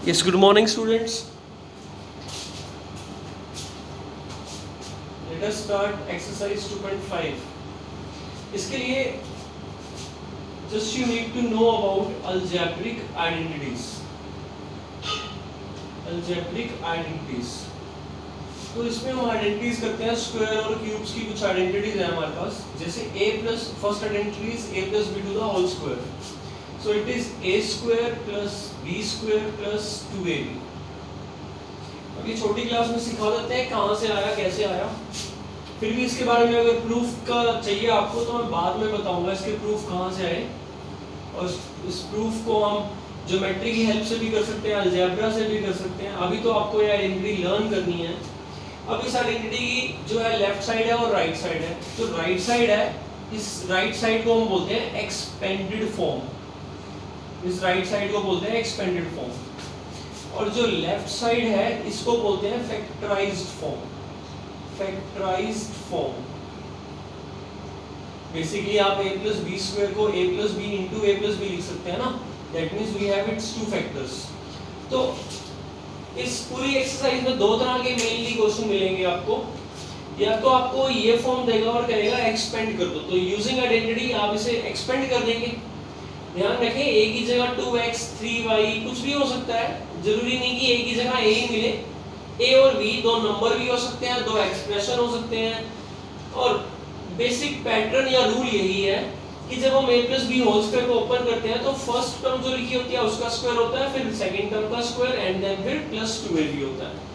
Yes, good morning, students. Let us start exercise 2.5. इसके लिए just you need to know about algebraic identities. Algebraic identities. तो इसमें हम identities करते हैं स्क्वायर और क्यूब्स की कुछ आइडेंटिटीज है हमारे पास. जैसे a plus first identity is a plus b to the whole square. So it is a square plus b square plus 2ab. अब ये छोटी क्लास में सिखा देते हैं कहाँ से आया कैसे आया. फिर भी इसके बारे में अगर प्रूफ का चाहिए आपको तो मैं बाद में बताऊंगा इसके प्रूफ कहाँ से आए. और इस प्रूफ को हम ज्योमेट्री की हेल्प से भी कर सकते हैं, अलजेब्रा से भी कर सकते हैं. अभी तो आपको ये आइडेंटिटी लर्न करनी है. अब इस आइडेंटिटी की जो है लेफ्ट साइड है और राइट साइड है. तो राइट साइड है, इस राइट साइड को हम बोलते हैं एक्सपेंडेड फॉर्म. इस राइट साइड को बोलते हैं एक्सपेंडेड फॉर्म. और जो लेफ्ट साइड है इसको बोलते हैं factorised form. Factorised form. Basically आप a plus b square को a plus b into a plus b लिख सकते हैं ना. That means we have its two factors. तो इस पूरी एक्सरसाइज में दो तरह के मेनली क्वेश्चन मिलेंगे आपको. या तो आपको ये फॉर्म देगा और कहेगा एक्सपेंड कर दो. तो यूजिंग आइडेंटिटी आप इसे एक्सपेंड कर देंगे. ध्यान रखें a की जगह 2x 3y कुछ भी हो सकता है. जरूरी नहीं कि a की जगह a ही मिले. a और b दो नंबर भी हो सकते हैं, दो एक्सप्रेशन हो सकते हैं. और बेसिक पैटर्न या रूल यही है कि जब हम a plus b whole square को ओपन करते हैं तो फर्स्ट टर्म जो लिखी होती है उसका स्क्वायर होता है, फिर सेकंड टर्म का स्क्वायर एंड देन फिर प्लस 2ab होता है.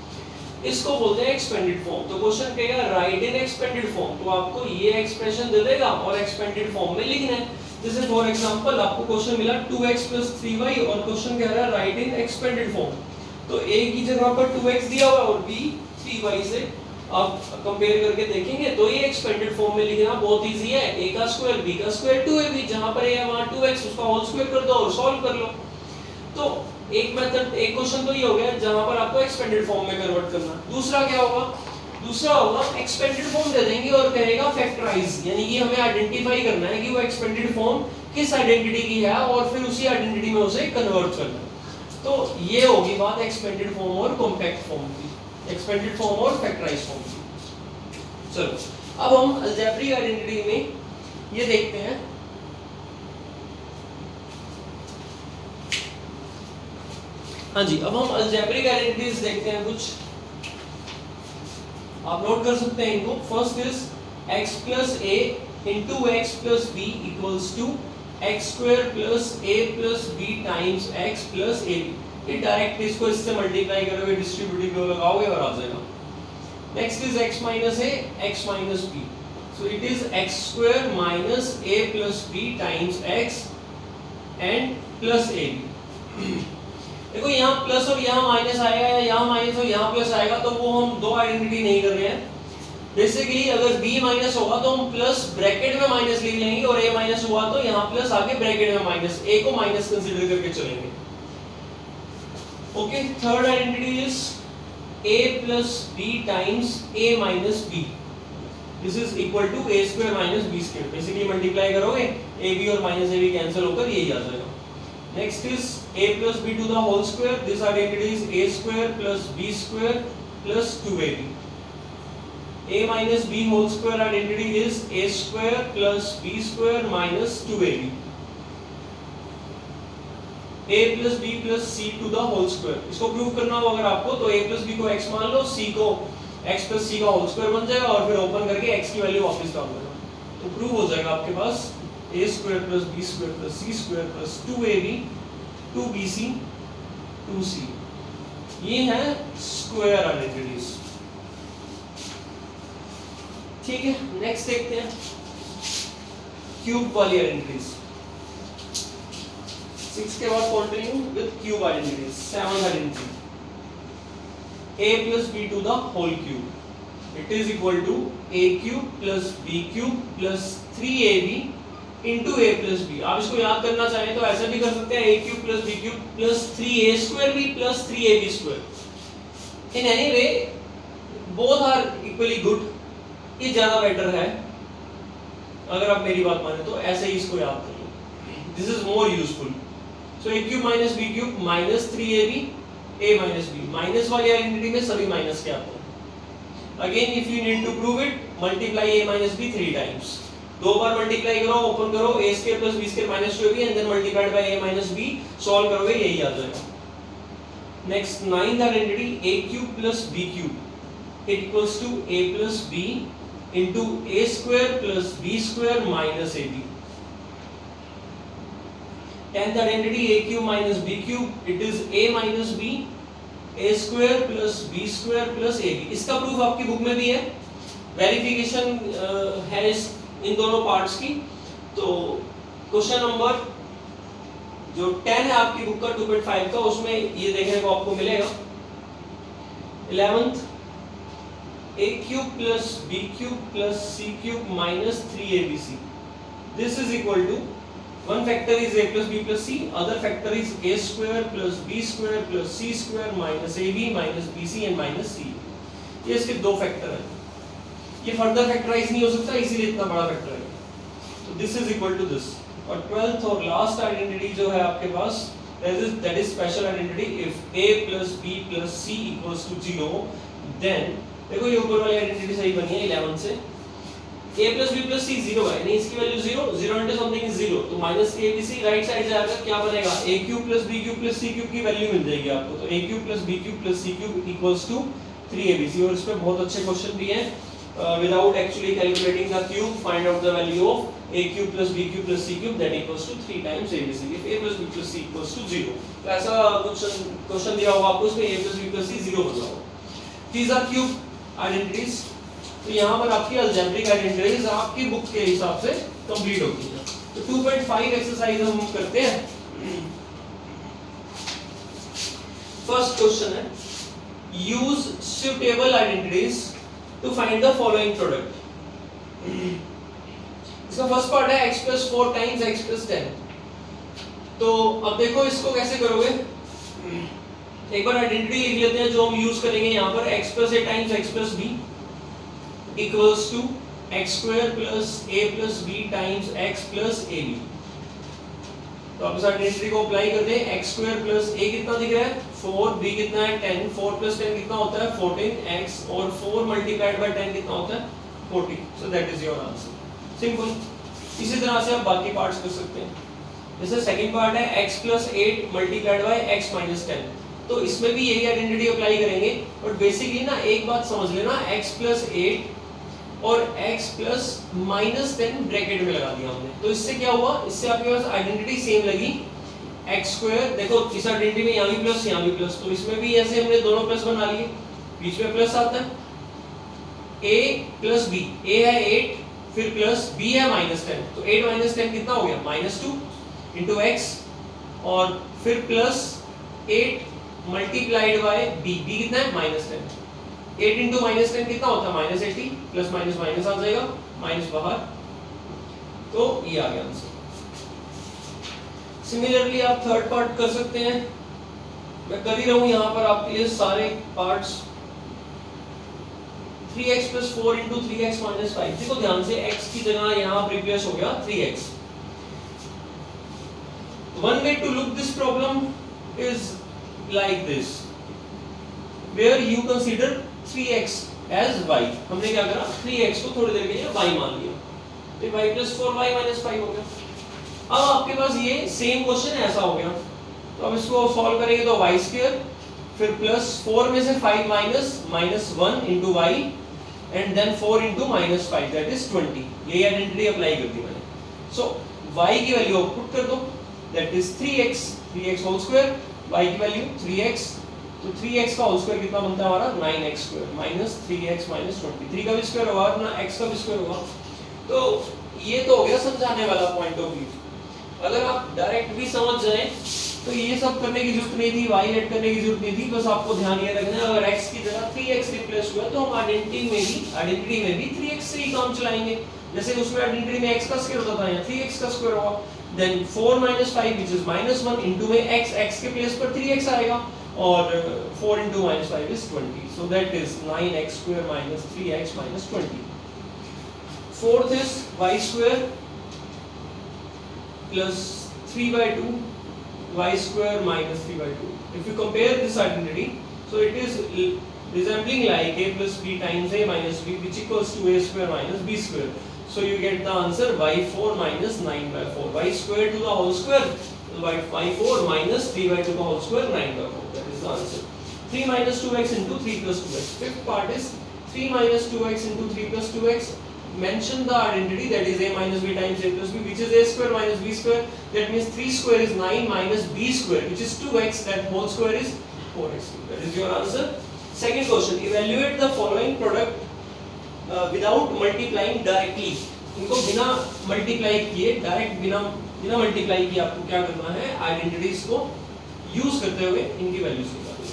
इसको बोलते हैं एक्सपेंडेड फॉर्म. तो क्वेश्चन कहेगा राइट इन एक्सपेंडेड फॉर्म. तो आपको ये एक्सप्रेशन दे देगा और एक्सपेंडेड फॉर्म में लिखना है. जैसे फॉर एग्जांपल आपको क्वेश्चन मिला 2x + 3y और क्वेश्चन कह रहा है राइट इन एक्सपेंडेड फॉर्म. तो a की जगह पर 2x दिया हुआ है और b 3y से आप कंपेयर करके देखेंगे तो ये एक्सपेंडेड फॉर्म में लिखना बहुत इजी है. a का स्क्वायर b का स्क्वायर 2ab, जहां पर a है वहां 2x उसका होल स्क्वायर कर दो और सॉल्व कर लो. तो एक मेथड, एक क्वेश्चन तो ये हो गया जहां पर आपको एक्सपेंडेड फॉर्म में कन्वर्ट करना. दूसरा क्या होगा? दूसरा होगा एक्सपेंडेड फॉर्म दे देंगे और कहेगा फैक्टराइज. यानी कि हमें आइडेंटिफाई करना है कि वो एक्सपेंडेड फॉर्म किस आइडेंटिटी की है और फिर उसी आइडेंटिटी में उसे कन्वर्ट करना है. तो ये होगी बात एक्सपेंडेड फॉर्म और कॉम्पैक्ट फॉर्म की, एक्सपेंडेड फॉर्म और फैक्टराइज फॉर्म की. चलो अब हम अलजेब्रिक आइडेंटिटी में ये देखते हैं. हाँ जी, अब हम अलजेब्रिक आइडेंटिटीज देखते हैं कुछ. आप नोट कर सकते हैं इनको. First is x plus a into x plus b equals to x square plus a plus b times x plus ab. ये डायरेक्ट इसको इससे मल्टीप्लाई करोगे, डिस्ट्रीब्यूटिव लगाओगे और आ जाएगा. Next is x minus a x minus b. So it is x square minus a plus b times x and plus ab. देखो यहाँ plus और यहाँ माइनस आएगा या यहाँ माइनस और यहाँ प्लस आएगा तो वो हम दो आइडेंटिटी नहीं कर रहे हैं. बेसिकली अगर b माइनस होगा तो हम प्लस ब्रैकेट में माइनस लिख लेंगे और a माइनस हुआ तो यहाँ प्लस आगे ब्रैकेट में माइनस. a को माइनस कंसीडर करके चलेंगे. Okay, third identity is a plus b times a minus b. This is equal to a square minus b square. Basically multiply करोगे ab और माइनस ab कैंसिल होकर यही आ जाएगा. Next is a plus b to the whole square. This identity is a square plus b square plus 2ab. A minus b whole square identity is a square plus b square minus 2ab. a plus b plus c to the whole square. इसको prove करना हो अगर आपको तो a plus b को x मान लो, c को x plus c का whole square बन जाएगा और फिर ओपन करके x की वैल्यू वापस डाल देना. तो प्रूव हो जाएगा आपके पास a square plus b square plus c square plus 2ab 2bc 2c. ये है स्क्वायर आइडेंटिटीज. ठीक है, नेक्स्ट देखते हैं क्यूब वाली आइडेंटिटीज. 6 के बाद continue with cube identities. 7th identity a plus b to the whole cube. It is equal to a cube plus b cube plus 3ab into a plus b. आप इसको याद करना चाहें तो ऐसा भी कर सकते हैं a cube plus b cube plus 3a square b plus 3ab square. In any way, both are equally good. ये ज़्यादा बेटर है अगर आप मेरी बात माने तो. ऐसे ही इसको याद कर लो. This is more useful. So a cube minus b cube minus 3ab a minus b, minus वाली आइडेंटिटी में सभी माइनस के आते हैं। Again if you need to prove it, multiply a minus b 3 times, दो बार मल्टीप्लाई करो, open करो, a square plus b square minus 2ab and then multiplied by a minus b, solve करोगे यही आ जाएगा। Next ninth identity a cube plus b cube equals to a plus b into a square plus b square minus ab। Tenth identity a cube minus b cube, it is a minus b a square plus b square plus ab। इसका proof आपकी book में भी है, verification है इन दोनों parts की। तो question number जो 10 है आपकी बुक का 2.5 का, उसमें ये देखने को आपको मिलेगा 11th a cube plus b cube plus c cube minus 3abc, this is equal to one factor is a plus b plus c, other factor is a square plus b square plus c square minus ab minus bc and minus c। ये इसके दो factor हैं, ये further factorise नहीं हो सकता, इसीलिए इतना बड़ा फैक्टर है। तो this is equal to this. और 12th और लास्ट आइडेंटिटी जो है आपके पास, that is special identity, if a plus b plus c equals to 0, then देखो ये ऊपर वाली आइडेंटिटी सही बनी है 11 से, a plus b plus c 0 है, नहीं इसकी वैल्यू 0, 0 into something is 0, तो माइनस के abc राइट साइड जाएगा, क्या बनेगा a cube plus b cube plus c cube की वैल्यू मिल जाएगी आपको। तो a cube plus b cube plus c cube equals to 3abc। और इस पे बहुत अच्छे क्वेश्चन भी हैं, without actually calculating the cube, find out the value of a cube plus b cube plus c cube that equals to 3 times abc if a plus b plus c equals to 0। तो ऐसा कुछ question दिया होगा आपको, उसमें a plus b plus c 0 बन रहा होगा। These are cube identities। तो यहाँ पर आपकी अलजेब्रिक आइडेंटिटीज आपकी बुक के हिसाब से कंप्लीट होती है। तो 2.5 एक्सरसाइज हम करते हैं। फर्स्ट क्वेश्चन है, use suitable identities to find the following product. इसका फर्स्ट पार्ट है x plus 4 times x plus 10। तो अब देखो इसको कैसे करोगे, एक बार आइडेंटिटी लिख लेते हैं जो हम यूज करेंगे यहाँ पर, x plus a times x plus b equals to x square plus a plus b times x plus ab। तो आप इस आइडेंटिटी को अप्लाई करते हैं, x square plus a कितना दिख रहा है 4, b कितना है 10, 4 plus 10 कितना होता है 14x, और 4 multiplied by 10 कितना होता है 40। so that is your answer, simple। इसी तरह से आप बाकी पार्ट्स कर सकते हैं। जैसे सेकंड पार्ट है x plus 8 multiplied by x minus 10, तो इसमें भी यही आइडेंटिटी अप्लाई करेंगे। बट बेसिकली ना एक बात समझ लेना, x plus 8 और x प्लस माइनस 10 ब्रैकेट में लगा दिया हमने, तो इससे क्या हुआ, इससे आपके पास आइडेंटिटी सेम लगी, x स्क्वायर, देखो इस आइडेंटिटी में यहाँ भी प्लस यहाँ भी प्लस, तो इसमें भी ऐसे हमने दोनों प्लस बना लिए, बीच में प्लस आता है, a प्लस b, a है 8 फिर प्लस b है माइनस 10, तो 8 माइनस 10 कितना हो गया -2 इंटू x, और फिर plus 8 multiplied by b, b कितना है -10, 8 इंटू माइनस 10 कितना होता है -80, प्लस माइनस माइनस आ जाएगा, माइनस बाहर, तो ये आ गया आंसर। सिमिलरली आप थर्ड पार्ट कर सकते हैं, मैं कर ही रहा हूं यहाँ पर आपके लिए सारे parts. 3x plus 4 into 3x minus 5, देखो ध्यान से x की जगह यहाँ रिप्लेस हो गया 3x। One way to look this problem is like this, where you consider 3x as y। हमने क्या करा, 3x को थोड़ी देर के लिए y मान लिया, तो y plus 4y minus 5 हो गया। अब आपके पास ये सेम क्वेश्चन ऐसा हो गया, तो अब इसको सॉल्व करेंगे तो y स्क्वायर, फिर प्लस 4 में से 5 minus 1 into y and then 4 into minus 5 that is 20। यही आइडेंटिटी अप्लाई कर दी मैंने। सो y की वैल्यू पुट कर दो, that is 3x whole square, y की वैल्यू 3x, तो 3x का होल स्क्वायर कितना बनता है हमारा 9x square minus 3x minus 20, 3 का भी स्क्वायर होगा ना x का भी स्क्वायर होगा। तो ये तो हो गया समझाने वाला पॉइंट ऑफ व्यू। अगर आप डायरेक्ट भी समझ जाएं तो ये सब करने की जरूरत नहीं थी, y ऐड करने की जरूरत नहीं थी, बस आपको ध्यान ये रखना है अगर x की जगह 3x रिप्लेस हुआ तो हम आइडेंटिटी में भी 3x से ही काम चलाएंगे। जैसे उसमें आइडेंटिटी में x का स्क्वायर होता था, यहाँ 3x का स्क्वायर होगा, then 4 minus 5 which is -1 into में x के प्लेस पर 3x आएगा, और 4 into -5 is 20, so that is 9x square minus 3x minus 20। Fourth is y square plus 3/2 y square minus 3/2. If you compare this identity, so it is resembling like a plus b times a minus b, which equals to a square minus b square. So you get the answer y4 minus 9/4. Y square to the whole square, y4 minus 3/2 to the whole square, 9/4. That is the answer. 3 minus 2x into 3 plus 2x. Fifth part is 3 minus 2x into 3 plus 2x. Mention the identity, that is a minus b times a plus b, which is a square minus b square. That means 3 square is 9 minus b square, which is 2x. That whole square is 4x. That is your answer. Second question, evaluate the following product without multiplying directly. इनको बिना multiply किए, direct बिना multiply किए आपको क्या करना है, identities को यूज करते हुए इनकी वैल्यूज निकालनी।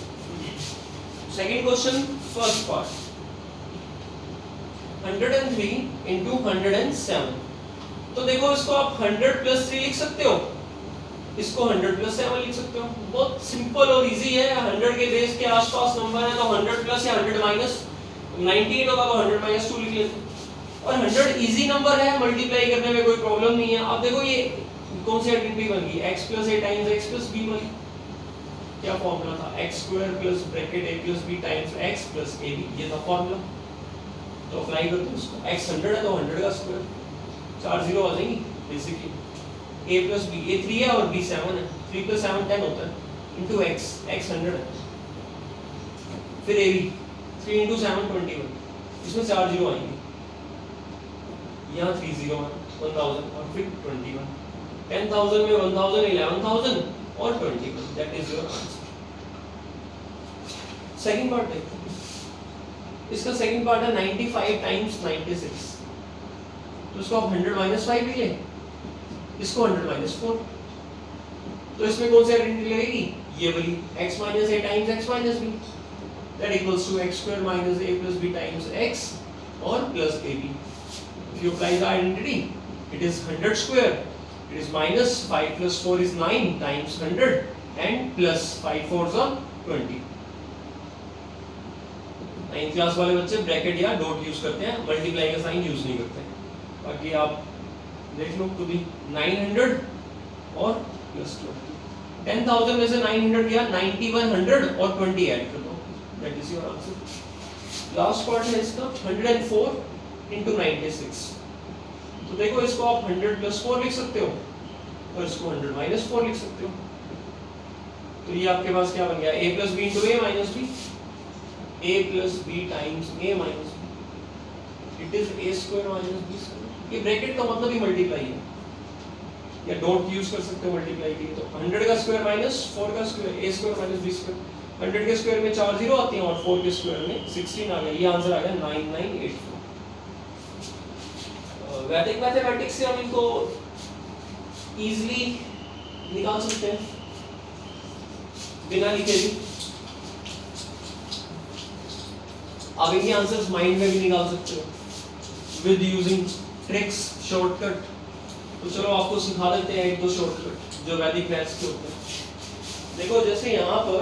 Second question, first part, 103 into 107। तो देखो इसको आप 100 plus 3 लिख सकते हो, इसको 100 plus 7 लिख सकते हो। बहुत सिंपल और इजी है। 100 के बेस के आसपास नंबर है तो 100 plus या 100 minus 98 होगा तो 100 minus 2 लिख लेते। और 100 इजी नंबर है, मल्टीप्लाई करने में कोई प्रॉब्लम नहीं है। अब देखो ये कौन सी आइडेंटिटी बन गई, x plus a times x plus b वाली। क्या फॉर्मूला था, x square plus bracket a plus b times x plus ab, ये था फॉर्मूला। तो अप्लाई करते हैं उसको, x 100 है तो 100 का स्क्वायर, 4 जीरो आ जाएंगी basically. a plus b, a 3 है और b 7 है, 3 plus 7 10 होता है, into x, x 100 है। फिर ab 3 into 7 21, इसमें 4 जीरो आएंगे, यहाँ 3 जीरो 1000 और फिर 21, 10,000 में 1000 11,000 और 21, that is your answer. Second part देखते हैं। इसका सेकंड पार्ट है 95 टाइम्स 96। तो इसको आप 100 minus 5 ले लें, इसको 100 minus 4। तो इसमें कौन सी आइडेंटिटी लगेगी, ये वाली, x minus a times x minus b, that equals to x square minus a plus b times x और plus ab। If you apply the identity, it is 100 square, it is minus 5 plus 4 is 9 times 100 and plus 5 4s are 20। 9th class वाले बच्चे bracket या dot use करते हैं, multiply का sign use नहीं करते। बाकी आप देख लो खुद ही, 900 और प्लस 20, 10,000 में से 900 गया, 9100 और 20 ऐड कर दो, that is your answer. Last part है इसका 104 into 96। तो देखो इसको आप 100 plus 4 लिख सकते हो और इसको 100 minus 4 लिख सकते हो। तो ये आपके पास क्या बन गया, a plus b into a minus b, a plus b times a minus b, it is a square minus b square। ये ब्रैकेट का मतलब ही मल्टीप्लाई है, या डॉट यूज कर सकते हो मल्टीप्लाई के लिए। तो 100 का स्क्वायर माइनस 4 का square, a square minus b square. 100 के स्क्वायर में 4 जीरो आती हैं और 4 के स्क्वायर में 16 आ गया। ये आंसर आ गया 9984। वैदिक मैथमेटिक्स से हम इनको इजीली निकाल सकते हैं बिना लिखे भी। आप इनके आंसर्स माइंड में भी निकाल सकते हो विद यूजिंग ट्रिक्स, शॉर्टकट। तो चलो आपको सिखा देते हैं एक दो शॉर्टकट जो वैदिक मैथ्स के होते हैं। देखो जैसे यहाँ पर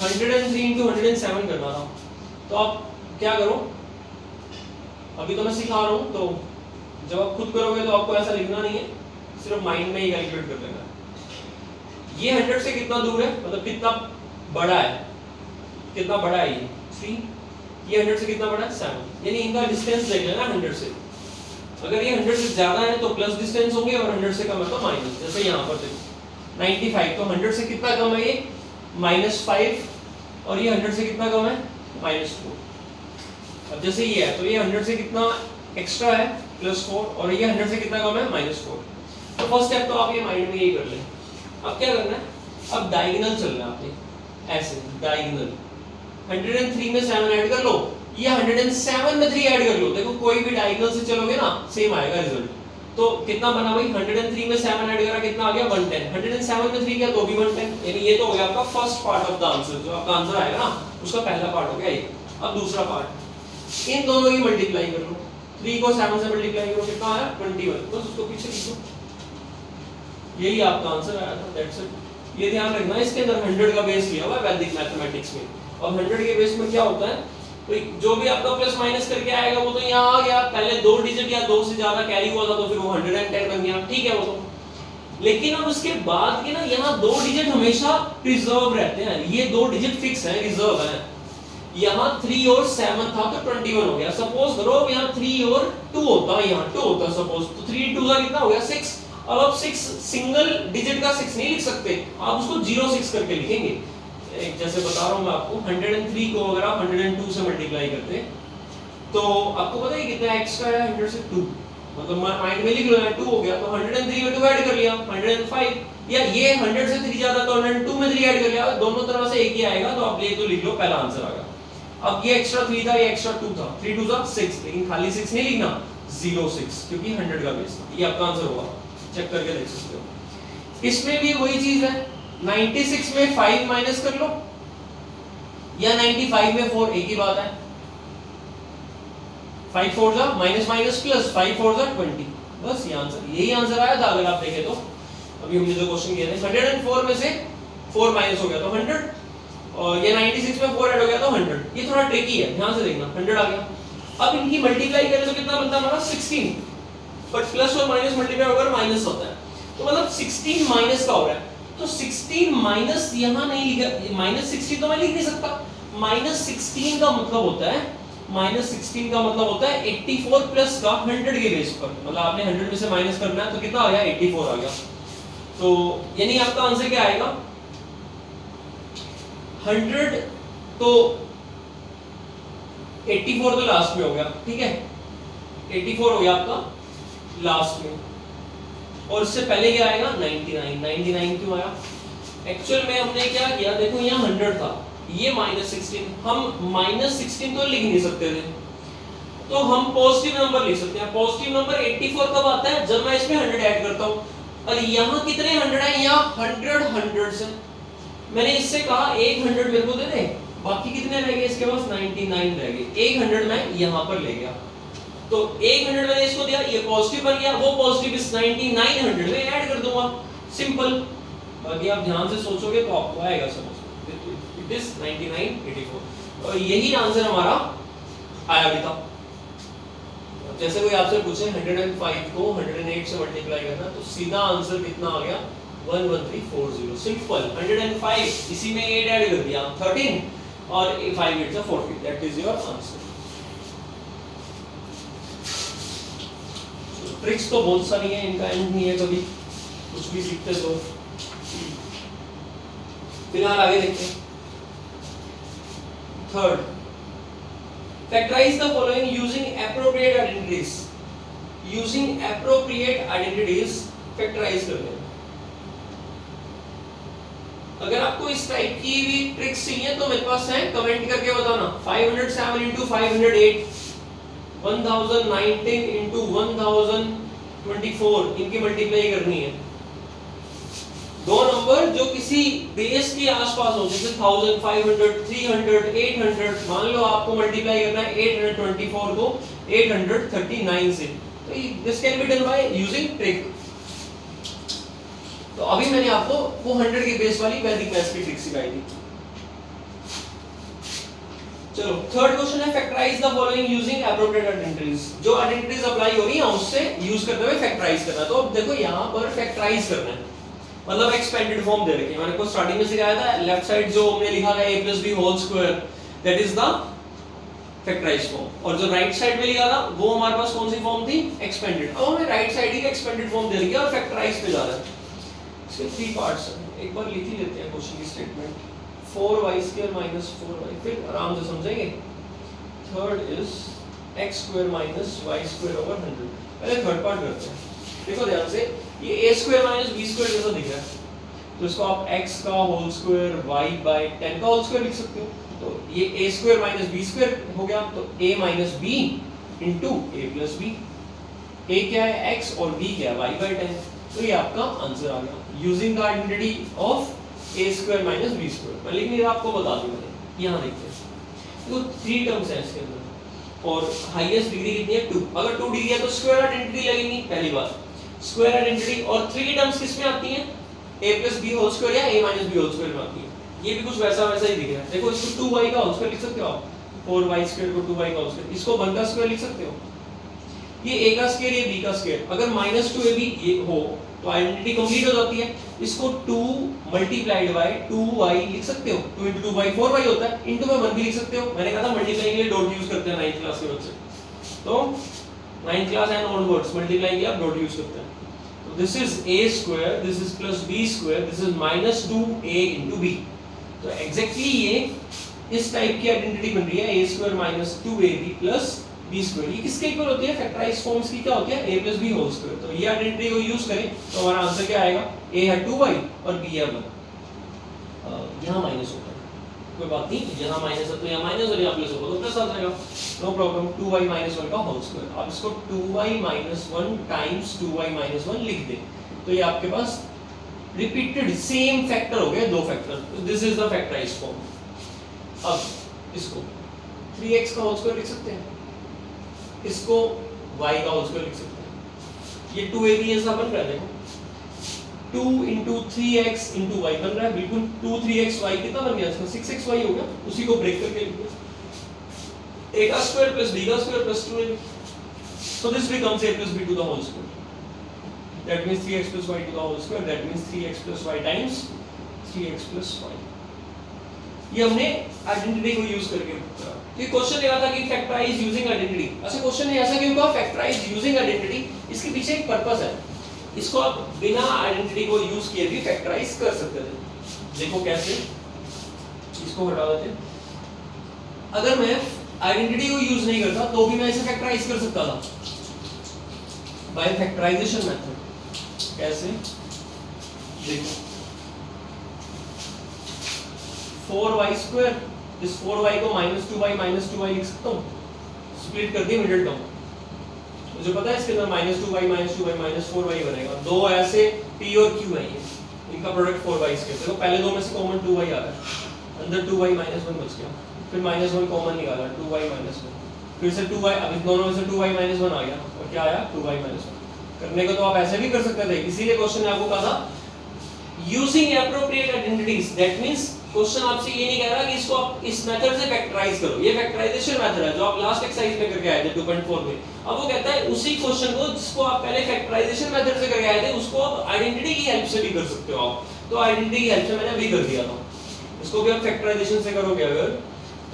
103 into 107 करना था, तो आप क्या करो, अभी तो मैं सिखा रहा हूँ, तो जब आप खुद करोगे तो आपको ऐसा लिखना नहीं है, सिर्फ माइंड में ही कैलकुलेट कर लेना है। ये 100 से कितना दूर है, मतलब कितना बड़ा है, कितना बड़ा है ये 3, ये 100 से कितना बड़ा है 7, यानी इनका डिस्टेंस देख लेना 100 से। अगर ये 100 से ज्यादा है तो प्लस डिस्टेंस होंगे और 100 से कम है तो माइनस। जैसे यहाँ पर देखो 95, तो 100 से कितना कम है ये -5, और ये 100 से कितना कम है -4। अब जैसे ये है तो ये 100 से कितना एक्स्ट्रा है +4, और ये 100 से कितना कम है -4। तो फर्स्ट स्टेप तो आप ये माइंड में यही कर लें। अब क्या करना है, अब डायगोनल चलना है आपने, ऐसे डायगोनल 103 में 7 ऐड कर लो, ये 107 में 3 ऐड कर लो। देखो कोई भी डायगोनल से चलोगे ना सेम आएगा रिजल्ट। तो कितना बना भाई, 103 में 7 ऐड करा कितना आ गया 110, 107 में 3 किया तो भी 110, यानी ये तो हो गया आपका first part of the answer. जो आपका आंसर आएगा ना उसका पहला पार्ट हो गया ये। अब दूसरा पार्ट, इन दोनों की मल्टीप्लाई कर लो, 3 को 7 से मल्टीप्लाई करो, कितना आया 21, बस उसको पीछे लिख दो, यही आपका आंसर आया था, दैट्स इट। ये ध्यान रखना इसके अंदर 100 का बेस लिया हुआ है वैदिक मैथमेटिक्स में, और 100 के बेस में क्या होता है, तो जो भी आपका प्लस माइनस करके आएगा वो तो यहाँ आ गया, पहले 2 डिजिट या 2 से ज्यादा कैरी हुआ था तो फिर वो 110 बन गया, ठीक है वो तो। लेकिन अब उसके बाद के ना यहाँ दो डिजिट हमेशा प्रिजर्व रहते हैं, ये दो डिजिट फिक्स है, रिजर्व है। यहाँ 3 और 7 था तो 21 हो गया। सपोज करो अब यहाँ 3 और 2 होता, यहाँ 2 होता सपोज, तो 3 2 का कितना हो गया 6। अब आप 6 सिंगल डिजिट का 6 नहीं लिख सकते, आप उसको 06 करके लिखेंगे। एक जैसे बता रहा हूँ मैं आपको, 103 को अगर आप 102 से मल्टीप्लाई करते तो आपको पता है कितना एक्स्ट्रा है 100 से 2, मतलब माइंड में लिख लो, 2 हो गया तो 103 में 2 ऐड कर लिया 105, या ये 100 से 3 ज्यादा तो 102 में 3 ऐड कर लिया, दोनों तरफ से एक ही आएगा, तो आप ये तो लिख लो, पहला आंसर आ गया। अब ये एक्स्ट्रा 3 था, ये एक्स्ट्रा 2 था, 3 2 जा 6, लेकिन खाली 6 नहीं लिखना, 06, क्योंकि 100 का बेस था। ये आपका आंसर होगा, चेक करके देख सकते हो। इसमें भी वही चीज है, 96 में 5 माइनस कर लो या 95 में 4, एक ही बात है। 5 4 जा माइनस माइनस प्लस, 5 4 जा 20, बस ये आंसर, यही आंसर आया था अगर आप देखें तो। अभी हमने जो क्वेश्चन किया था 104 में से 4 माइनस हो गया तो 100, और ये 96 में 4 ऐड हो गया तो 100। ये थोड़ा ट्रिकी है, ध्यान से देखना, 100 आ गया। अब इनकी मल्टीप्लाई करें तो कितना बनता है हमारा 16, बट प्लस और माइनस मल्टीप्लाई होकर माइनस होता है, तो मतलब 16 माइनस का हो रहा है, तो 16 माइनस यहाँ नहीं लिखा, माइनस 16 तो मैं लिख नहीं सकता, माइनस 16 का मतलब होता है, माइनस 16 का मतलब होता है 84 प्लस का 100 के बेस पर, मतलब आपने 100 में से माइनस करना है तो कितना आ गया 84 आ गया। तो यानी आपका आंसर क्या आएगा 100, तो 84 तो लास्ट में हो गया, ठीक है, 84 हो गया आपका लास्ट में, और इससे पहले क्या आएगा 99। 99 क्यों आया, एक्चुअल में हमने क्या किया, देखो यहाँ 100 था, ये -16, हम -16 तो लिख नहीं सकते थे, तो हम पॉजिटिव नंबर लिख सकते हैं। पॉजिटिव नंबर 84 कब आता है, जब मैं इसमें 100 ऐड करता हूँ, और यहाँ कितने 100 है, यहाँ 100 से मैंने इससे कहा एक 100 मेरे को दे दे, बाकी कितने रह गए इसके पास 99 रह गए, एक 100 मैं यहाँ पर ले गया, तो एक 100 मैंने इसको दिया, ये पॉजिटिव बन गया, वो पॉजिटिव इस 99 100 में ऐड कर दूंगा, सिंपल। बाकी आप ध्यान से सोचोगे तो आपको आएगा समझ, इट इज 99 84, और यही आंसर हमारा आया भी था। जैसे कोई आपसे पूछे 105 को 108 से मल्टीप्लाई करना, तो सीधा आंसर कितना आ गया 11340, सिंपल। 105 इसी में 8 ऐड कर दिया 13, और 5 8 से 40, that is your answer. Tricks तो बहुत सारी हैं, इनका एंड नहीं है, कभी कुछ भी सीखते तो। फिलहाल आगे देखते हैं। Third, factorize the following using appropriate identities. Using appropriate identities factorize करते हैं। अगर आपको इस टाइप की भी ट्रिक्स चाहिए तो मेरे पास है, कमेंट करके बताना। 507 into 508, 1019 into 1024, इनकी मल्टीप्लाई करनी है। दो नंबर जो किसी बेस के आसपास हो, जैसे 1000, 500, 300, 800, मान लो आपको मल्टीप्लाई करना है 824 को 839 से, तो this can be done by using trick. तो अभी मैंने आपको वो 100 के बेस वाली वैदिक मैथ्स की ट्रिक सिखाई थी। चलो थर्ड क्वेश्चन है, factorize the following using appropriate identities. जो आइडेंटिटीज अप्लाई हो रही है उससे यूज करते हुए फैक्टराइज करना। तो अब देखो यहाँ पर फैक्टराइज करना है, मतलब एक्सपेंडेड फॉर्म दे रखी है। मैंने आपको स्टार्टिंग में सिखाया था, लेफ्ट साइड जो हमने लिखा है a + b whole square, that is the factorized form, और जो राइट साइड में लिखा था वो हमारे पास कौन सी फॉर्म थी, एक्सपेंडेड। अब हमें राइट साइड ही का एक्सपेंडेड फॉर्म दे रखी है और फैक्टराइज पे जा रहा है। इसके 3 पार्ट्स हैं, एक बार लिख ही लेते हैं क्वेश्चन की स्टेटमेंट। 4y² - 4y, फिर आराम से समझेंगे। Third is x² - y² over 100। पहले थर्ड पार्ट करते हैं। देखो ध्यान से, ये a² - b² जैसा दिख रहा है, तो इसको आप x का होल स्क्वायर y/10 का होल स्क्वायर लिख सकते हो। तो ये a² - b² हो गया, तो a - b into a + b। a क्या है x और b क्या है y/10, तो ये आपका आंसर आ गया using the identity of a² - b²। मैं लिख नहीं रहा, आपको बता दूं मैंने। यहाँ देखते हैं, तो 3 टर्म्स हैं इसके अंदर, और हाईएस्ट डिग्री कितनी है 2। अगर 2 डिग्री है तो स्क्वायर आइडेंटिटी लगेगी, पहली बात स्क्वायर आइडेंटिटी। और 3 टर्म्स किस में आती हैं, a + b होल स्क्वायर या a - b होल स्क्वायर में आती है। ये भी कुछ वैसा वैसा ही दिख रहा है। देखो इसको 2y का होल स्क्वायर लिख सकते हो आप, 4y² को 2y का होल स्क्वायर, इसको 1 का स्क्वायर लिख सकते हो। ये a का स्क्वायर, ये b का स्क्वायर। अगर -2ab ये हो तो आइडेंटिटी कंप्लीट हो जाती है। इसको 2 मल्टीप्लाइड बाय 2y लिख सकते हो, 2 into 2 by 4y होता है, इनटू में 1 भी लिख सकते हो। मैंने कहा था मल्टीप्लाई के लिए डॉट यूज करते हैं 9th क्लास के बच्चे, तो 9th class and onwards multiply के लिए आप डॉट यूज करते हैं। तो this is a square, this is plus b square, this is minus 2a into b। तो एग्जैक्टली ये इस टाइप की आइडेंटिटी बन रही है, a square minus 2ab plus b square. ये किसके इक्वल होती है? फैक्टराइज फॉर्म्स की क्या होती है? a plus b whole square. तो ये आइडेंटिटी को यूज करें तो हमारा आंसर क्या आएगा? a है 2y और b है 1। यहाँ माइनस होता है, कोई बात नहीं, यहाँ माइनस है तो यहाँ माइनस और यहाँ प्लस होगा तो प्लस आ जाएगा, नो प्रॉब्लम। 2y माइनस 1 का होल स्क्वायर। अब इसको 2y minus 1 times 2y minus 1 लिख दे तो ये आपके पास रिपीटेड सेम फैक्टर हो गए, दो factor. This is the factorized form. अब इसको 3x का होल स्क्वायर लिख सकते हैं, इसको y का होल स्क्वायर लिख सकते हैं। ये 2ab ऐसा बन रहा है, देखो 2 into 3x into y बन रहा है, बिल्कुल 2 3x y कितना बन गया इसका? 6xy हो गया। उसी को ब्रेक करके लिख दो, a का स्क्वायर प्लस b का square plus 2ab। so this becomes a plus b to the whole square, that means 3x plus y to the whole square, that means 3x plus y times 3x plus y। ये हमने identity को use करके करा। ये question ये था कि factorise using identity. अच्छा क्वेश्चन ने ऐसा क्यों कहा फैक्टराइज यूजिंग आइडेंटिटी? इसके पीछे एक पर्पस है। इसको आप बिना आइडेंटिटी को यूज किए भी फैक्टराइज कर सकते थे। देखो कैसे, इसको हटा देते हैं। अगर मैं आइडेंटिटी को यूज नहीं करता तो भी मैं इसे फैक्टराइज कर सकता था बाय फैक्टराइजेशन मेथड। कैसे? देखो 4y स्क्वायर, इस 4y को -2y लिख सकता हूँ, स्प्लिट कर दिया मिडिल टर्म। मुझे पता है इसके अंदर -2y -4y बनेगा। दो ऐसे p और q है, ये इनका प्रोडक्ट 4y इसके। देखो पहले दो में से कॉमन 2y आ रहा है, अंदर 2y -1 बच गया, फिर -1 कॉमन निकाला 2y -1, फिर से 2y, अब इन दोनों में से 2y -1 आ गया और क्या आया 2y -1। करने को तो आप ऐसे भी कर सकते थे, इसीलिए क्वेश्चन ने आपको कहा था using appropriate identities. That means question आपसे ये नहीं कह रहा कि इसको आप इस मेथड से फैक्टराइज करो, ये फैक्टराइजेशन मेथड है जो आप लास्ट एक्सरसाइज में करके आए थे 2.4 में। अब वो कहता है उसी क्वेश्चन को जिसको आप पहले फैक्टराइजेशन मेथड से करके आए थे उसको आप आइडेंटिटी की हेल्प से भी कर सकते हो आप। तो आइडेंटिटी की हेल्प से मैंने अभी कर दिया था, इसको भी आप फैक्टराइजेशन से करोगे अगर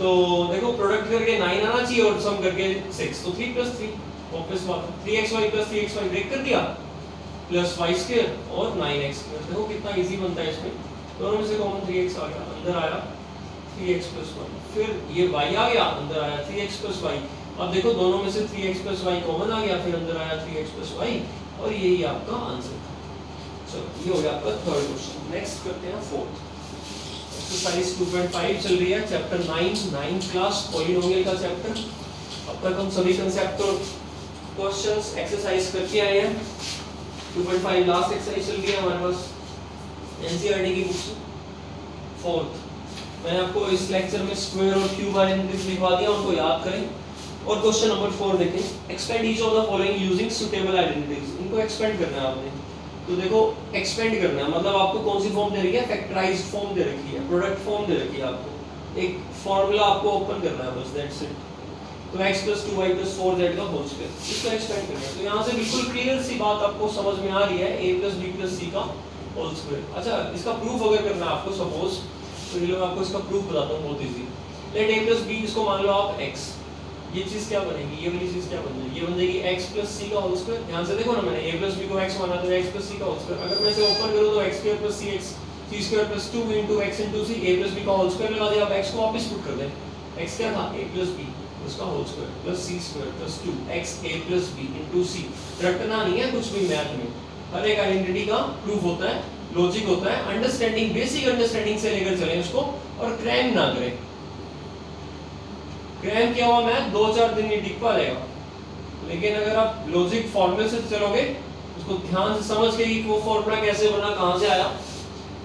तो देखो प्रोडक्ट करके 9 आना चाहिए और सम करके 6, तो 3 + 3 वापस बात 3xy + 3xy ब्रेक कर दिया प्लस y² और 9x²। देखो कितना इजी बनता है इसमें, दोनों में से कॉमन 3x आ गया, अंदर आया 3x + 1, फिर ये y आ गया, अंदर आया 3x + y। अब देखो दोनों में से 3x + y कॉमन आ गया, फिर अंदर आया 3x + y और यही आपका आंसर था। चलो ये हो गया आपका थर्ड क्वेश्चन। नेक्स्ट करते हैं फोर्थ। एक्सरसाइज 2.5 चल रही है, चैप्टर 9 क्लास पॉलिनोमियल का चैप्टर। अब तक हम सभी कांसेप्ट और क्वेश्चंस एक्सरसाइज करके आए हैं। 2.5 लास्ट एक्सरसाइज चल रही है हमारे पास एनसीईआरटी की बुक्स। फोर्थ मैंने आपको इस लेक्चर में स्क्वायर और क्यूब आइडेंटिटीज लिखवा दिया, उनको याद करें। और क्वेश्चन नंबर 4 देखें, expand each of the following using suitable identities. इनको एक्सपेंड करना है आपने, तो देखो एक्सपेंड करना है मतलब आपको कौन सी फॉर्म दे रही है? फैक्टराइज्ड फॉर्म दे रखी है, प्रोडक्ट फॉर्म दे रखी है आपको। एक फार्मूला आपको ओपन करना है बस, दैट्स इट। तो x + 2y + 4z का होल स्क्वायर, इसको एक्सपेंड करना है। तो यहाँ से बिल्कुल क्लियर सी बात आपको समझ में आ रही है, a + b + c का होल स्क्वायर। अच्छा इसका प्रूफ अगर करना है आपको सपोज, तो ये लो मैं आपको इसका प्रूफ बताता हूँ बहुत इजी। लेट a + b, इसको मान लो आप x, ये चीज क्या बनेगी? ये वाली चीज क्या बन जाएगी? ये बन जाएगी x + c का होल स्क्वायर। ध्यान से देखो ना, मैंने a + b को x माना तो x + c का होल स्क्वायर। अगर मैं इसे ओपन करूँ तो x² + cx c² + 2 * x * c, a + b का होल स्क्वायर लगा दिया। अब x को वापस पुट कर दें, x क्या था? a + b उसका whole square plus c² + 2x a + b * c। रटना नहीं है कुछ भी मैथ में, हर एक आइडेंटिटी का प्रूफ होता है, लॉजिक होता है। अंडरस्टैंडिंग, बेसिक अंडरस्टैंडिंग से लेकर चलें उसको, और क्रैम ना करें। क्रैम किया हुआ मैथ 2-4 दिन में टिक पा जाएगा, लेकिन अगर आप लॉजिक फॉर्मूले से चलोगे, उसको ध्यान से समझ के कि वो फॉर्मूला कैसे बना, कहां से आया,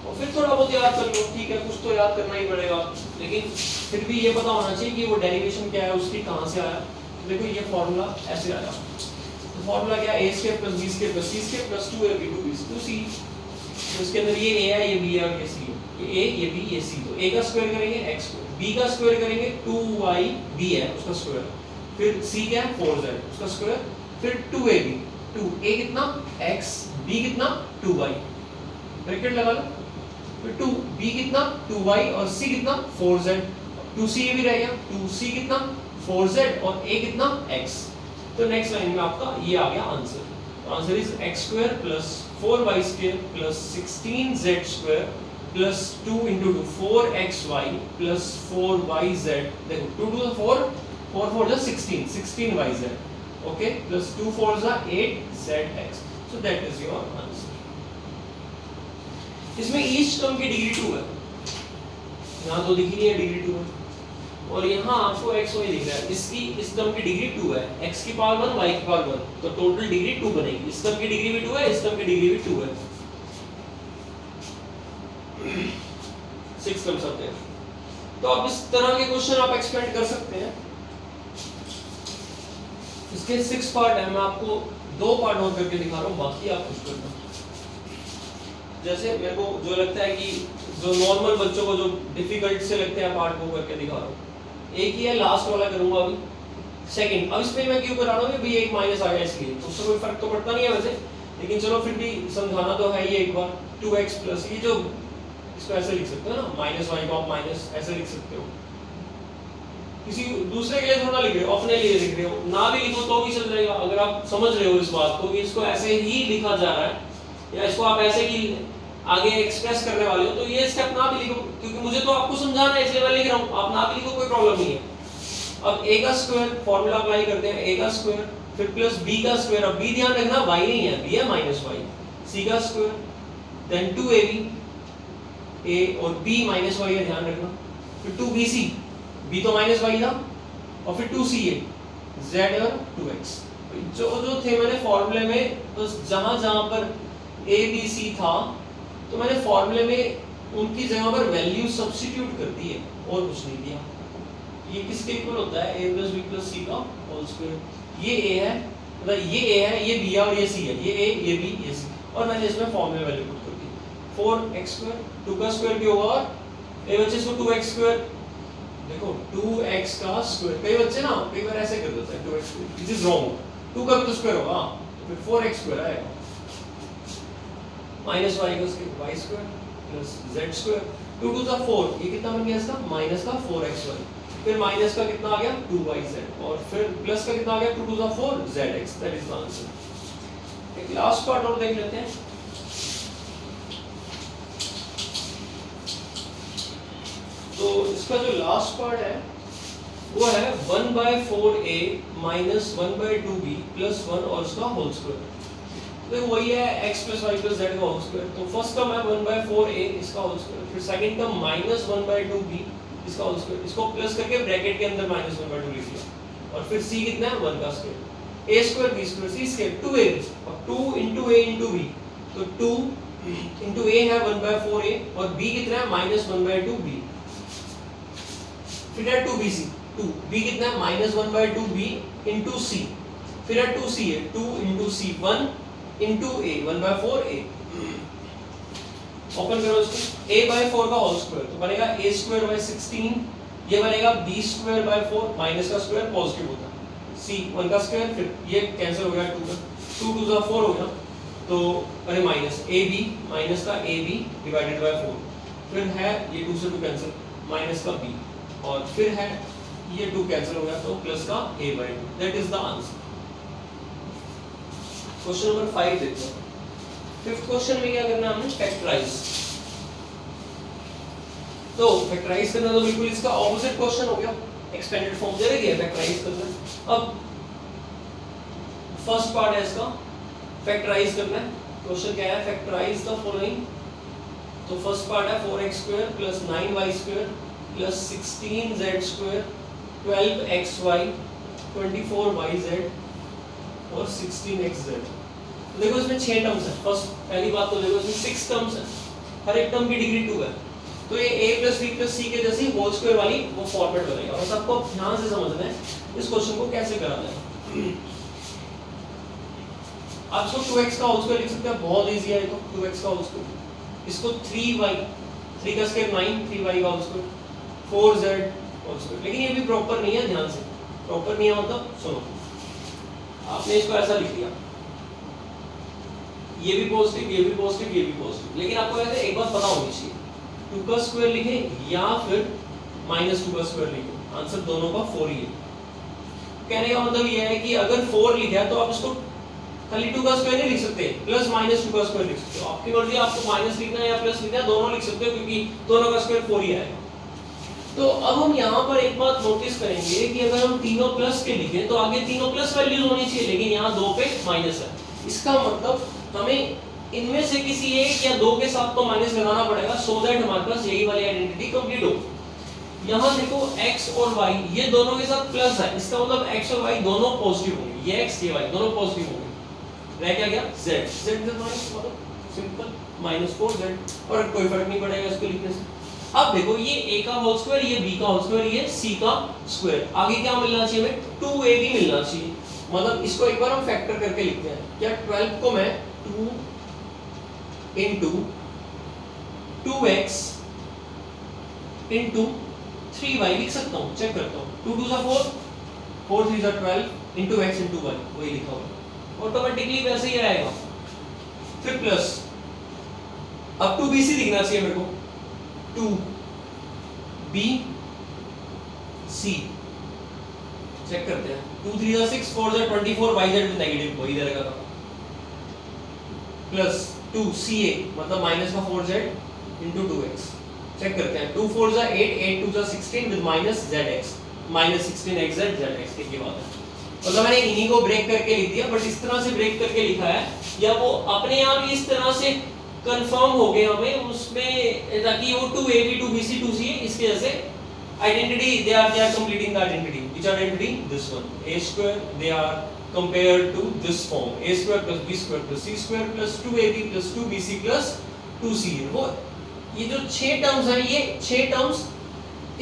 और फिर थोड़ा बहुत याद कर लो, ठीक है कुछ तो याद करना ही पड़ेगा, लेकिन फिर भी ये पता होना चाहिए कि वो डेरिवेशन क्या है उसकी, कहां से आया। देखो ये फॉर्मूला ऐसे आया, तो फॉर्मूला क्या है? a² + b² + c² + 2ab * b * c। तो इसके अंदर ये a है, ये b है और ये c है, ये a ये b ये c। तो a का स्क्वायर करेंगे x², b का स्क्वायर करेंगे 2yb है उसका स्क्वायर, फिर c क्या है 4z उसका स्क्वायर, फिर 2ab, 2a कितना x, b कितना 2y, ब्रैकेट लगा लो, फिर 2 b कितना 2y और c कितना 4z, 2c ये भी रह गया, 2c कितना 4z और a कितना x। तो नेक्स्ट लाइन में आपका ये आ गया answer. Answer is x square plus 4y square plus 16z square plus 2 into 2 4xy plus 4yz, देखो 2 to the 4, 4 4 the 16, 16yz, okay, plus 2 4 the 8zx, so that is your answer। इसमें each term की degree 2 है, यहाँ तो दिख ही नहीं है degree 2 है, और यहाँ आपको x y दिख रहा है, इसकी इस टर्म की डिग्री 2 है, x की पावर 1 y की पावर 1, तो टोटल डिग्री 2 बनेगी। इस टर्म की डिग्री भी 2 है, इस टर्म की डिग्री भी 2 है, 6 टर्म्स आते हैं। तो अब इस तरह के क्वेश्चन आप एक्सपेंड कर सकते हैं। इसके 6 पार्ट है, मैं आपको 2 पार्ट और करके दिखा रहा हूँ, बाकी आप कुछ करना। जैसे मेरे को जो लगता है कि जो नॉर्मल बच्चों को जो डिफिकल्ट से लगते हैं पार्ट वो करके दिखा रहा हूँ। एक ही है, लास्ट वाला करूंगा अभी, सेकंड। अब इसमें मैं क्यों करा रहा हूँ, ये एक माइनस आ गया इसलिए, तो उससे कोई फर्क तो पड़ता नहीं है वैसे, लेकिन चलो फिर भी समझाना तो है ये एक बार। 2x प्लस, ये जो इसको ऐसे लिख सकते हो ना, माइनस वाई को आप माइनस ऐसे लिख सकते हो, किसी दूसरे के लिए थोड़ा लिख रहे हो, अपने लिए लिख रहे हो, ना भी लिखो तो भी चल जाएगा, अगर आप समझ रहे हो इस बात को कि इसको ऐसे ही लिखा जा रहा है, या इसको आप ऐसे ही आगे एक्सप्रेस करने वाले हो, तो ये स्टेप ना भी लिखो, क्योंकि मुझे तो आपको समझाना है इसलिए मैं लिख रहा हूँ, आप ना भी लिखो कोई प्रॉब्लम नहीं है। अब a का स्क्वायर फॉर्मूला अप्लाई करते हैं, a का स्क्वायर फिर प्लस b का स्क्वायर, अब b ध्यान रखना y नहीं है, b है माइनस y, c का स्क्वायर देन 2ab, a और b माइनस y है ध्यान रखना, फिर 2bc, b तो माइनस y था, और फिर 2ca, z और 2x। जो जो थे मैंने फॉर्मूले में, बस जहां जहां पर a b c था तो मैंने फॉर्मूले में उनकी जगह पर वैल्यू सब्स्टिट्यूट कर दी है और कुछ नहीं दिया। ये किसके इक्वल होता है, a plus b plus c का होल स्क्वायर, ये a है, मतलब ये a है, ये b है और ये c है, ये a ये b ये c, और मैंने इसमें फॉर्मूले वैल्यू पुट कर दी। 4x स्क्वायर, 2 का स्क्वायर भी होगा, और ये बच्चे इसको 2x स्क्वायर, देखो 2x का स्क्वायर, कई बच्चे ना कई बार ऐसे कर देते हैं 2x square, this is wrong, 2 का भी तो स्क्वायर होगा, तो फिर 4x स्क्वायर आएगा, माइनस y का square y square plus z square, 2 to the 4, ये कितना बन गया इसका, माइनस का 4xy, फिर माइनस का कितना आ गया 2yz, और फिर प्लस का कितना आ गया 2 to the 4 zx, that is the answer. एक लास्ट पार्ट और देख लेते हैं। तो इसका जो लास्ट पार्ट है वो है 1/4a माइनस 1/2b प्लस 1 और उसका होल स्क्वायर। देखो वही है x plus y plus z का होल स्क्वायर, तो फर्स्ट टर्म है 1/4a इसका होल स्क्वायर, फिर सेकंड टर्म माइनस 1/2b इसका होल स्क्वायर, इसको प्लस करके ब्रैकेट के अंदर माइनस 1/2 लिख लिया, और फिर c कितना है 1 का square, a square b square c square 2a, और 2 into a into b, तो 2 into a है 1/4a और b कितना है माइनस 1/2b, फिर है 2bc, 2 b कितना है माइनस 1/2b into c, फिर है 2c है 2 into c 1 into a 1/4a, open करो इसको, a/4 का होल स्क्वायर तो बनेगा a स्क्वायर बाय 16, ये बनेगा b स्क्वायर बाय 4, माइनस का स्क्वायर पॉजिटिव होता है, c 1 का स्क्वायर, फिर ये कैंसिल हो गया 2 का, 2 टू द 4 हो गया, तो अरे माइनस ab, माइनस का ab डिवाइडेड बाय 4, फिर है ये 2 से 2 कैंसिल, माइनस का b, और फिर है ये 2 कैंसिल हो गया, तो प्लस का a/2, that is the answer. Question number 5 देखते हैं। फिफ्थ क्वेश्चन में क्या करना है हमने, फैक्टराइज। तो फैक्टराइज करना तो बिल्कुल इसका ऑपोजिट क्वेश्चन हो गया, एक्सपेंडेड फॉर्म दे रही है फैक्टराइज करना। अब फर्स्ट पार्ट है इसका, फैक्टराइज करना है। क्वेश्चन क्या है, फैक्टराइज द फॉलोइंग। तो फर्स्ट पार्ट है 4x square plus 9y square plus 16z square 12xy 24yz और 16xz। देखो इसमें 6 टर्म्स है। फर्स्ट पहली बात तो देखो इसमें 6 टर्म्स है, हर एक टर्म की डिग्री 2 है, तो ये a + b + c के जैसी होल स्क्वायर वाली वो फॉर्मेट बनेगा। बस आपको ध्यान से समझना है इस क्वेश्चन को कैसे कराना है। आप इसको 2x का होल स्क्वायर लिख सकते हैं, बहुत इजी है ये तो, 2x का होल स्क्वायर। इसको 3y, 3 का स्क्वायर 9, 3y का whole square 4z whole square. लेकिन ये भी प्रॉपर नहीं है, ध्यान से, प्रॉपर नहीं है मतलब सुनो, आपने इसको ऐसा लिख दिया ये भी पॉजिटिव, ये भी पॉजिटिव, ये भी पॉजिटिव। लेकिन आपको वैसे एक बात पता होनी चाहिए, 2 का स्क्वायर लिखें या फिर -2 का स्क्वायर लिखें, आंसर दोनों का 4 ही है। कहने का मतलब ये है कि अगर 4 लिखा है तो आप इसको खाली 2 का स्क्वायर नहीं लिख सकते, प्लस -2 का स्क्वायर लिख सकते हो। आपकी मर्जी, आपको माइनस लिखना है या प्लस लिखना है, दोनों लिख सकते हो क्योंकि दोनों का स्क्वायर 4 ही आएगा। तो अब हम यहाँ पर एक बात नोटिस करेंगे कि अगर हम तीनों प्लस के लिखें तो आगे तीनों प्लस वैल्यूज होनी चाहिए, लेकिन यहाँ 2 पे माइनस है। इसका मतलब हमें इनमें से किसी एक या 2 के साथ तो माइनस लगाना पड़ेगा, सो दैट हमारे पास यही वाली आइडेंटिटी कंप्लीट हो। यहाँ देखो x और y ये दोनों के साथ प्लस है, इसका मतलब x और y दोनों पॉजिटिव होंगे, ये x ये y दोनों पॉजिटिव होंगे। रह क्या गया z, z मतलब सिंपल -4z, और कोई फर्क नहीं पड़ेगा इसको लिखने से। अब देखो ये a का होल स्क्वायर, ये b का होल स्क्वायर, ये c का स्क्वायर, आगे क्या मिलना चाहिए हमें 2ab मिलना चाहिए। मतलब इसको एक बार हम फैक्टर करके लिखते हैं। क्या 12 को मैं 2 into 2x into 3y लिख सकता हूँ, चेक करता हूँ। 2 2 4, 4 3 12 into x into y, वही लिखा हुआ ऑटोमेटिकली वैसे ही आएगा। फिर प्लस, अब 2bc लिखना चाहिए मेरे को, 2bc चेक करते हैं। 2 3 6, 4 24, yz with नेगेटिव वही रहेगा, प्लस 2ca मतलब माइनस का 4z into 2x चेक करते हैं। 2 4 8, 8 2 16 with minus zx, minus 16xz zx। एक ही बात है, मतलब मैंने इन्हीं को ब्रेक करके लिख दिया, बट इस तरह से ब्रेक करके लिखा है या वो अपने आप ही इस तरह से कंफर्म हो गए हमें उसमें, ताकि वो 2ab 2bc 2ca इसके जैसे identity they are completing the identity. Which identity? This one, a square. They are compared to this form, a square plus b square plus c square plus 2ab plus 2bc plus 2ca। वो ये जो 6 terms हैं, ये 6 terms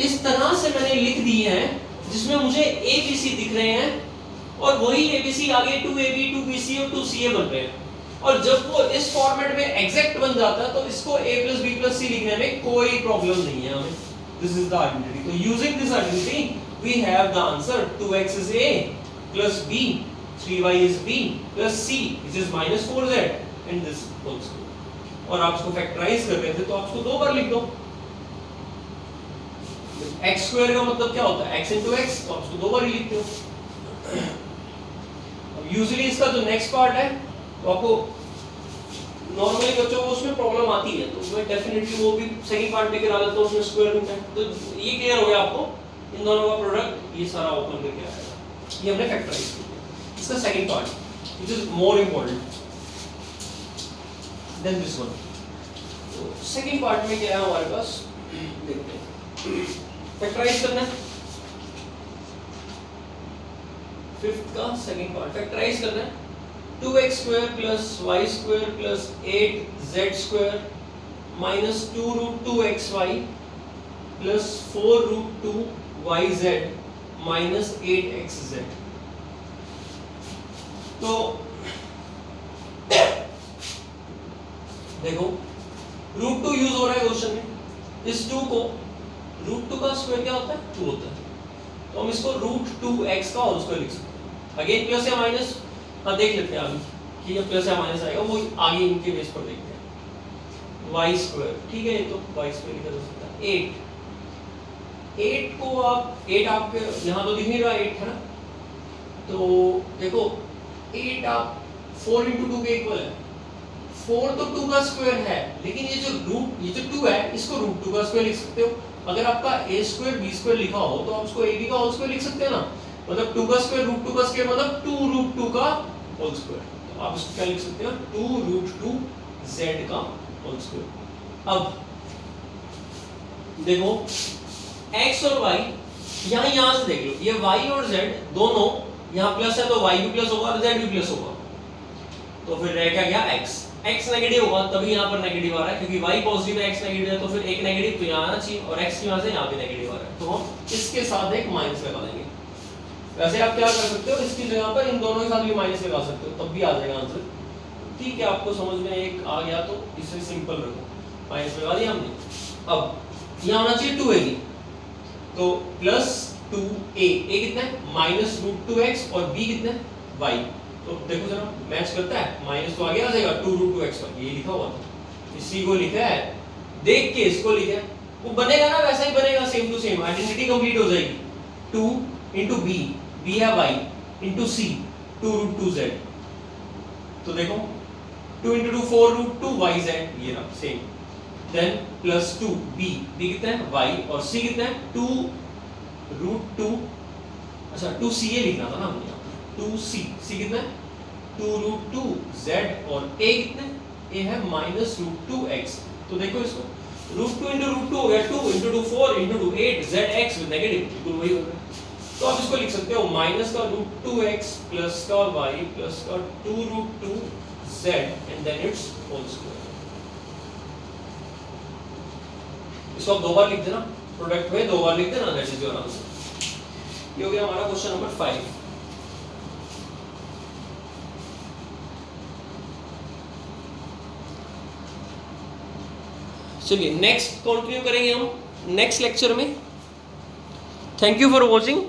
इस तरह से मैंने लिख दिए हैं जिसमें मुझे abc दिख रहे हैं, और वही abc आगे 2ab 2bc और 2ca बन रहे हैं। और जब वो इस फॉर्मेट में एग्जैक्ट बन जाता है तो इसको a plus b plus c लिखने में कोई प्रॉब्लम नहीं है हमें। This is the identity. So using this identity, we have the answer. 2x is a plus b, 3y is b plus c, which is minus 4z, and this also. और आप इसको factorise कर रहे थे तो आप इसको 2 बार लिख दो। x स्क्वायर का मतलब क्या होता है? x into x, तो आप इसको 2 बार ही लिखते हो। अब यूजुअली इसका जो नेक्स्ट पार्ट है तो आपको नॉर्मली बच्चों को उसमें प्रॉब्लम आती है, तो मैं डेफिनेटली वो भी सेकंड पार्ट में करा देता हूं, उसमें स्क्वायर रूट है। तो ये क्लियर हो गया आपको, इन दोनों का प्रोडक्ट ये सारा ओपन करके आएगा। ये हमने फैक्टराइज किया। इसका second part which is more important than this one. तो सेकंड पार्ट में क्या है हमारे पास, देखते हैं। फैक्टराइज करना है, फिफ्थ का सेकंड पार्ट फैक्टराइज करना है। 2x square plus y square plus 8z square minus 2 root 2xy plus 4 root 2yz minus 8xz। तो देखो रूट 2 यूज हो रहा है क्वेश्चन में। इस 2 को रूट 2 का स्क्वायर क्या होता है? 2 होता है, तो हम इसको रूट 2x का होल स्क्वायर लिख सकते हैं। अगेन प्लस या माइनस देख लेते हैं अभी कि ये प्लस या माइनस आएगा, वो आगे इनके बेस पर देखते हैं। y स्क्वायर ठीक है, ये तो y स्क्वायर लिखा जा सकता है। 8 को आप 8 आपके यहाँ तो दिख नहीं रहा 8 है ना, तो देखो 8 आप 4 into 2 के इक्वल है। 4 तो 2 का स्क्वायर है, लेकिन ये जो 2 है इसको रूट 2 का स्क्वायर लिख सकते हो। अगर आपका a स्क्वायर b स्क्वायर लिखा हो तो आप उसको ab का होल स्क्वायर लिख सकते हैं ना, मतलब 2 का स्क्वायर रूट 2 का स्क्वायर मतलब 2 रूट 2 का होल स्क्वायर। तो आप इसको क्या लिख सकते हो? 2 रूट 2 z का होल स्क्वायर। अब देखो x और y यहाँ से देख लो, ये y और z दोनों यहाँ प्लस है तो y भी प्लस होगा और z भी प्लस होगा, तो फिर रह क्या गया x। x नेगेटिव होगा तभी यहाँ पर नेगेटिव आ रहा है, क्योंकि y पॉजिटिव है x नेगेटिव है, तो फिर एक नेगेटिव तो यहाँ आना चाहिए और x की वजह से यहाँ पे नेगेटिव आ रहा है, तो हम इसके साथ एक माइनस लगा देंगे। वैसे आप क्या कर सकते हो, इसकी जगह पर इन दोनों के साथ भी माइनस लगा सकते हो, तब भी आ जाएगा आंसर। ठीक है, आपको समझ में एक आ गया तो इसे सिंपल रखो, माइनस लगा दिया हमने। अब यहाँ होना चाहिए 2ab, तो प्लस 2a, a कितना है? माइनस रूट 2x और b कितना है? y। तो देखो जरा मैच करता है, माइनस तो आगे आ जाएगा 2√2x1, ये लिखा हुआ था, इसी को लिखा है, देख के इसको लिखा है, वो बनेगा ना वैसा ही बनेगा, same to same, identity complete हो जाएगी। 2 into b, b है y, into c 2√2z, तो देखो 2 into 2 4√2yz, ये रहा same, then plus 2 b, b कितना है y, और c कितना है 2√2, अच्छा 2c ये लिखना था ना हमने, 2c, c कितना है 2√2z, और a कितना है, a है -√2x, तो देखो इसको √2 into √2 हो गया, 2 into 2 4 into 2 8 zx with negative, बिल्कुल वही हो गया। तो आप इसको लिख सकते हो माइनस का √2x प्लस का y प्लस का 2√2z and then it's whole square. इसको आप दो बार लिख देना, प्रोडक्ट में दो बार लिख देना, दैट इज योर आंसर। ये हो गया हमारा क्वेश्चन नंबर 5। चलिए नेक्स्ट कंटिन्यू करेंगे हम नेक्स्ट लेक्चर में। Thank you for watching.